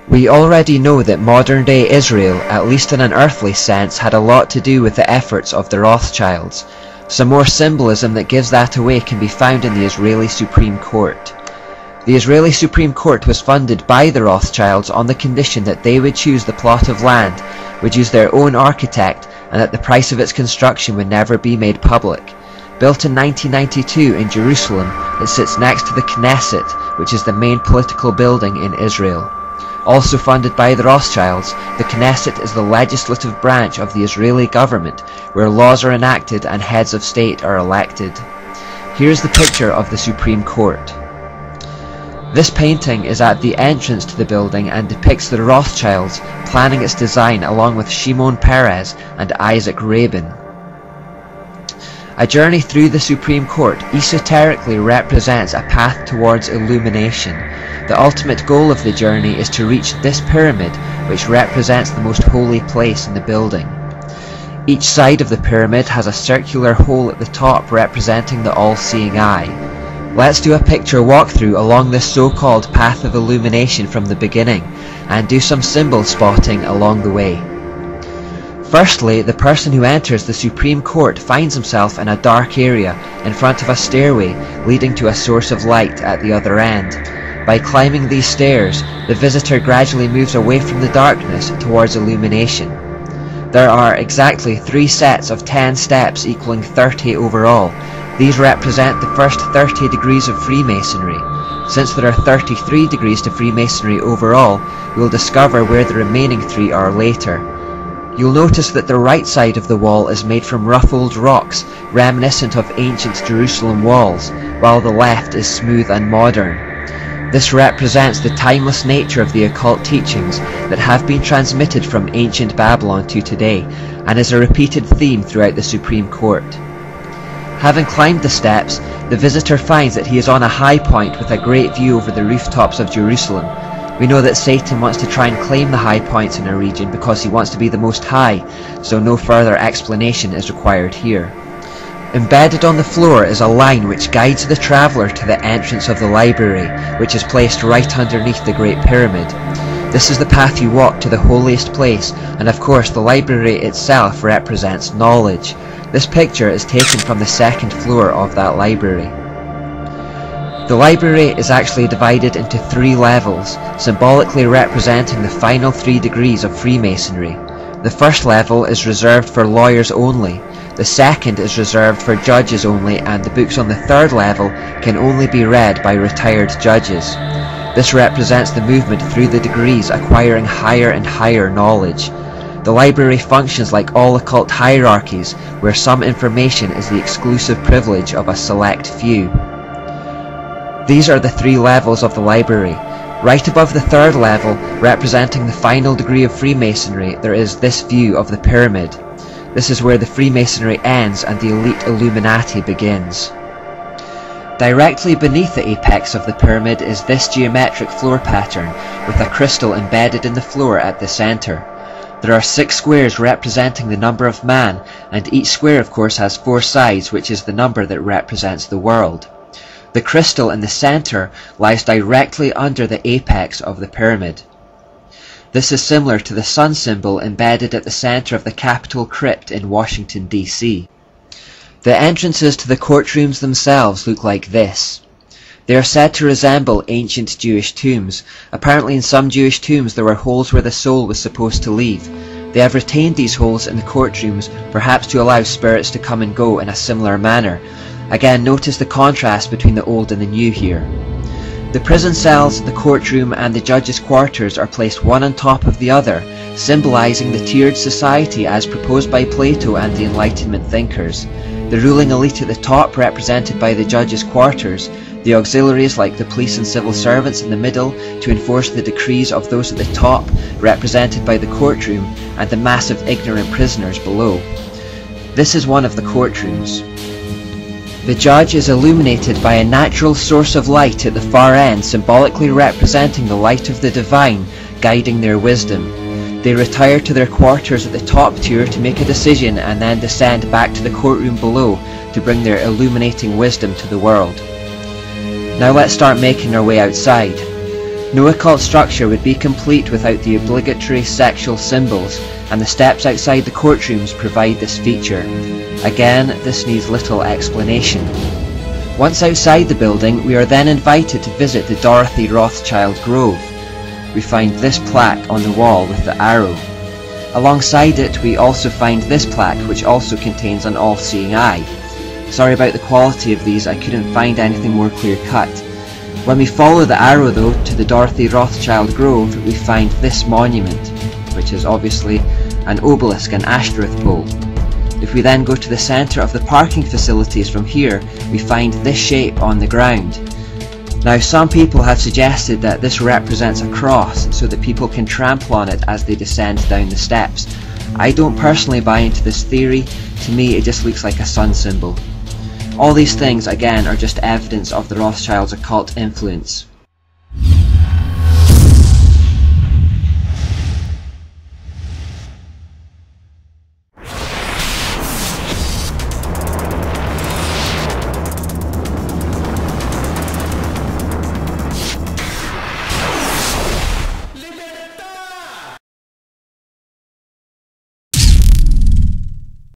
We already know that modern-day Israel, at least in an earthly sense, had a lot to do with the efforts of the Rothschilds. Some more symbolism that gives that away can be found in the Israeli Supreme Court. The Israeli Supreme Court was funded by the Rothschilds on the condition that they would choose the plot of land, would use their own architect, and that the price of its construction would never be made public. Built in 1992 in Jerusalem, it sits next to the Knesset, which is the main political building in Israel. Also funded by the Rothschilds, the Knesset is the legislative branch of the Israeli government, where laws are enacted and heads of state are elected. Here's the picture of the Supreme Court. This painting is at the entrance to the building and depicts the Rothschilds planning its design along with Shimon Peres and Isaac Rabin. A journey through the Supreme Court esoterically represents a path towards illumination. The ultimate goal of the journey is to reach this pyramid, which represents the most holy place in the building. Each side of the pyramid has a circular hole at the top representing the all-seeing eye. Let's do a picture walkthrough along this so-called path of illumination from the beginning, and do some symbol spotting along the way. Firstly, the person who enters the Supreme Court finds himself in a dark area in front of a stairway leading to a source of light at the other end. By climbing these stairs, the visitor gradually moves away from the darkness towards illumination. There are exactly 3 sets of 10 steps equaling 30 overall. These represent the first 30 degrees of Freemasonry. Since there are 33 degrees to Freemasonry overall, we will discover where the remaining 3 are later. You'll notice that the right side of the wall is made from rough old rocks, reminiscent of ancient Jerusalem walls, while the left is smooth and modern. This represents the timeless nature of the occult teachings that have been transmitted from ancient Babylon to today, and is a repeated theme throughout the Supreme Court. Having climbed the steps, the visitor finds that he is on a high point with a great view over the rooftops of Jerusalem. We know that Satan wants to try and claim the high points in a region because he wants to be the most high, so no further explanation is required here. Embedded on the floor is a line which guides the traveller to the entrance of the library, which is placed right underneath the Great Pyramid. This is the path you walk to the holiest place, and of course the library itself represents knowledge. This picture is taken from the 2nd floor of that library. The library is actually divided into 3 levels, symbolically representing the final 3 degrees of Freemasonry. The first level is reserved for lawyers only, the second is reserved for judges only, and the books on the 3rd level can only be read by retired judges. This represents the movement through the degrees, acquiring higher and higher knowledge. The library functions like all occult hierarchies, where some information is the exclusive privilege of a select few. These are the 3 levels of the library. Right above the 3rd level, representing the final degree of Freemasonry, there is this view of the pyramid. This is where the Freemasonry ends and the elite Illuminati begins. Directly beneath the apex of the pyramid is this geometric floor pattern, with a crystal embedded in the floor at the centre. There are 6 squares representing the number of man, and each square of course has 4 sides, which is the number that represents the world. The crystal in the centre lies directly under the apex of the pyramid. This is similar to the sun symbol embedded at the centre of the Capitol crypt in Washington, D.C. The entrances to the courtrooms themselves look like this. They are said to resemble ancient Jewish tombs. Apparently in some Jewish tombs there were holes where the soul was supposed to leave. They have retained these holes in the courtrooms, perhaps to allow spirits to come and go in a similar manner. Again, notice the contrast between the old and the new here. The prison cells, the courtroom and the judges' quarters are placed one on top of the other, symbolizing the tiered society as proposed by Plato and the Enlightenment thinkers. The ruling elite at the top, represented by the judges' quarters, the auxiliaries like the police and civil servants in the middle to enforce the decrees of those at the top, represented by the courtroom, and the massive ignorant prisoners below. This is one of the courtrooms. The judge is illuminated by a natural source of light at the far end, symbolically representing the light of the divine, guiding their wisdom. They retire to their quarters at the top tier to make a decision and then descend back to the courtroom below to bring their illuminating wisdom to the world. Now let's start making our way outside. No occult structure would be complete without the obligatory sexual symbols, and the steps outside the courtrooms provide this feature. Again, this needs little explanation. Once outside the building, we are then invited to visit the Dorothy Rothschild Grove. We find this plaque on the wall with the arrow. Alongside it, we also find this plaque, which also contains an all-seeing eye. Sorry about the quality of these, I couldn't find anything more clear-cut. When we follow the arrow though to the Dorothy Rothschild Grove, we find this monument, which is obviously an obelisk, an Ashtoreth pole. If we then go to the centre of the parking facilities from here, we find this shape on the ground. Now some people have suggested that this represents a cross so that people can trample on it as they descend down the steps. I don't personally buy into this theory. To me it just looks like a sun symbol. All these things again are just evidence of the Rothschilds' occult influence.